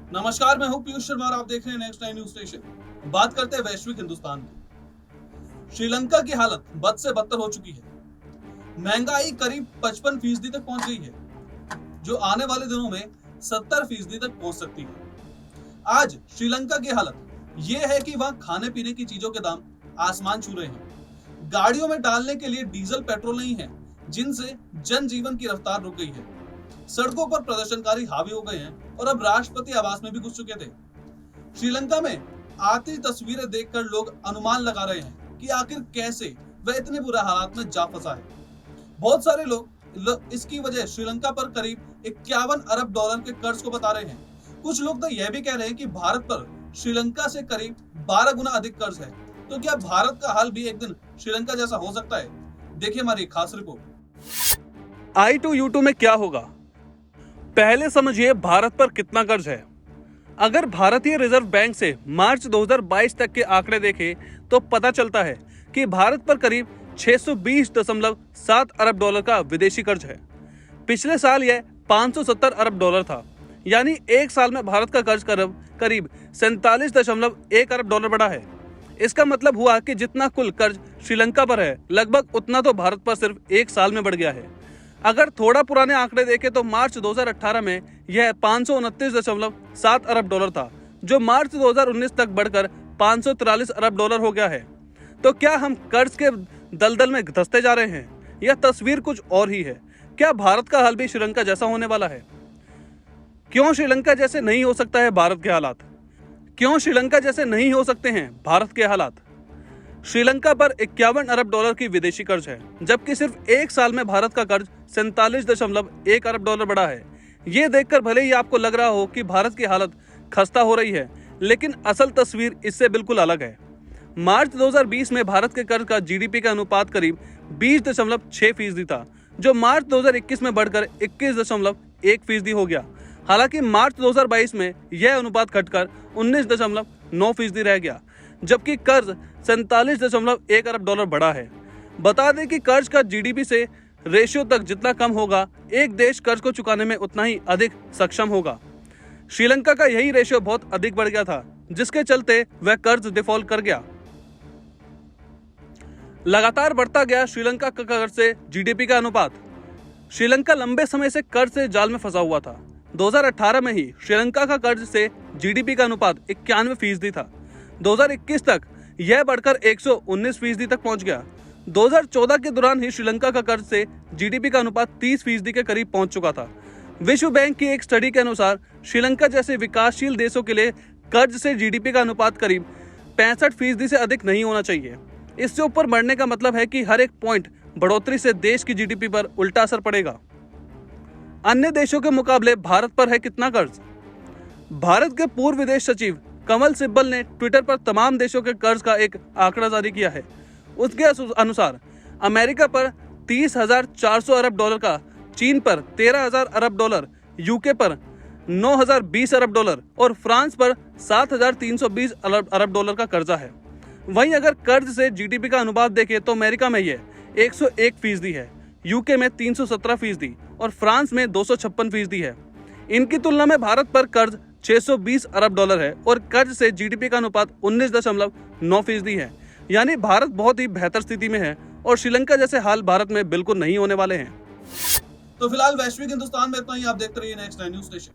नमस्कार, मैं हूं पीयूष शर्मा और आप देख रहे हैं नेक्स्ट 9 न्यूज स्टेशन। बात करते हैं वैश्विक हिंदुस्तान की। श्रीलंका की हालत बद से बदतर हो चुकी है। महंगाई करीब 55% तक पहुंच गई है, जो आने वाले दिनों में 70% तक पहुंच सकती है। आज श्रीलंका की हालत यह है कि वहां खाने पीने की चीजों के दाम आसमान छू रहे हैं। गाड़ियों में डालने के लिए डीजल पेट्रोल नहीं है, जिनसे जनजीवन की रफ्तार रुक गई है। सड़कों पर प्रदर्शनकारी हावी हो गए हैं और अब राष्ट्रपति आवास में भी घुस चुके थे। श्रीलंका में आती तस्वीरें देखकर लोग अनुमान लगा रहे हैं कि आखिर कैसे वह इतने बुरे हालात में जा फंसा है। बहुत सारे लोग इसकी वजह श्रीलंका पर करीब 51 अरब डॉलर के कर्ज को बता रहे हैं। कुछ लोग तो यह भी कह रहे हैं कि भारत पर श्रीलंका से करीब 12 गुना अधिक कर्ज है। तो क्या भारत का हाल भी एक दिन श्रीलंका जैसा हो सकता है? देखिए हमारी खास रिपोर्ट। I2U2 में क्या होगा, पहले समझिए भारत पर कितना कर्ज है। अगर भारतीय रिजर्व बैंक से मार्च 2022 तक के आंकड़े देखें तो पता चलता है कि भारत पर करीब 620.7 अरब डॉलर का विदेशी कर्ज है। पिछले साल यह 570 अरब डॉलर था, यानी एक साल में भारत का कर्ज करीब 47.1 अरब डॉलर बढ़ा है। इसका मतलब हुआ कि जितना कुल कर्ज श्रीलंका पर है, लगभग उतना तो भारत पर सिर्फ एक साल में बढ़ गया है। अगर थोड़ा पुराने आंकड़े देखें तो मार्च 2018 में यह 529.7 अरब डॉलर था, जो मार्च 2019 तक बढ़कर 543 अरब डॉलर हो गया है। तो क्या हम कर्ज के दलदल में धंसते जा रहे हैं? यह तस्वीर कुछ और ही है। क्या भारत का हाल भी श्रीलंका जैसा होने वाला है? क्यों श्रीलंका जैसे नहीं हो सकता है भारत के हालात? क्यों श्रीलंका जैसे नहीं हो सकते हैं भारत के हालात? श्रीलंका पर 51 अरब डॉलर की विदेशी कर्ज है, जबकि सिर्फ एक साल में भारत का कर्ज 47.1 अरब डॉलर बढ़ा है। ये देखकर भले ही आपको लग रहा हो कि भारत की हालत खस्ता हो रही है, लेकिन असल तस्वीर इससे बिल्कुल अलग है। मार्च 2020 में भारत के कर्ज का जीडीपी का अनुपात करीब 20.6% था, जो मार्च 2021 में बढ़कर 21.1% हो गया। हालांकि मार्च 2022 में यह अनुपात घटकर 19.9% रह गया, जबकि कर्ज 47.1 अरब डॉलर बढ़ा है। बता दें कि कर्ज का जीडीपी से रेशियो तक जितना कम होगा, एक देश कर्ज को चुकाने में उतना ही अधिक सक्षम होगा। श्रीलंका का यही रेशियो बहुत अधिक बढ़ गया था, जिसके चलते वह कर्ज डिफॉल्ट कर गया। लगातार बढ़ता गया श्रीलंका का कर्ज से जीडीपी का अनुपात। श्रीलंका लंबे समय से कर्ज से जाल में फंसा हुआ था। 2018 में ही श्रीलंका का कर्ज से जीडीपी का अनुपात 91% था। 2021 तक यह बढ़कर 119% तक पहुंच गया। 2014 के दौरान ही श्रीलंका का कर्ज से जीडीपी का अनुपात 30% के करीब पहुंच चुका था। विश्व बैंक की एक स्टडी के अनुसार श्रीलंका जैसे विकासशील देशों के लिए कर्ज से जीडीपी का अनुपात करीब 65% से अधिक नहीं होना चाहिए। इससे ऊपर बढ़ने का मतलब है कि हर एक पॉइंट बढ़ोतरी से देश की जीडीपी पर उल्टा असर पड़ेगा। अन्य देशों के मुकाबले भारत पर है कितना कर्ज? भारत के पूर्व विदेश सचिव कमल सिब्बल ने ट्विटर पर तमाम देशों के कर्ज का एक आंकड़ा जारी किया है। उसके अनुसार अमेरिका पर 30,400 अरब डॉलर का, चीन पर 13,000 अरब डॉलर, यूके पर 9,020 अरब डॉलर और फ्रांस पर 7,320 अरब डॉलर का कर्जा है। वहीं अगर कर्ज से जीडीपी का अनुपात देखें तो अमेरिका में यह 101% है, यूके में 317% और फ्रांस में 256% है। इनकी तुलना में भारत पर कर्ज 620 अरब डॉलर है और कर्ज से जीडीपी का अनुपात 19.9% है। यानी भारत बहुत ही बेहतर स्थिति में है और श्रीलंका जैसे हाल भारत में बिल्कुल नहीं होने वाले हैं। तो फिलहाल वैश्विक हिंदुस्तान में इतना ही। आप देखते रहिए नेक्स्ट 9 न्यूज स्टेशन।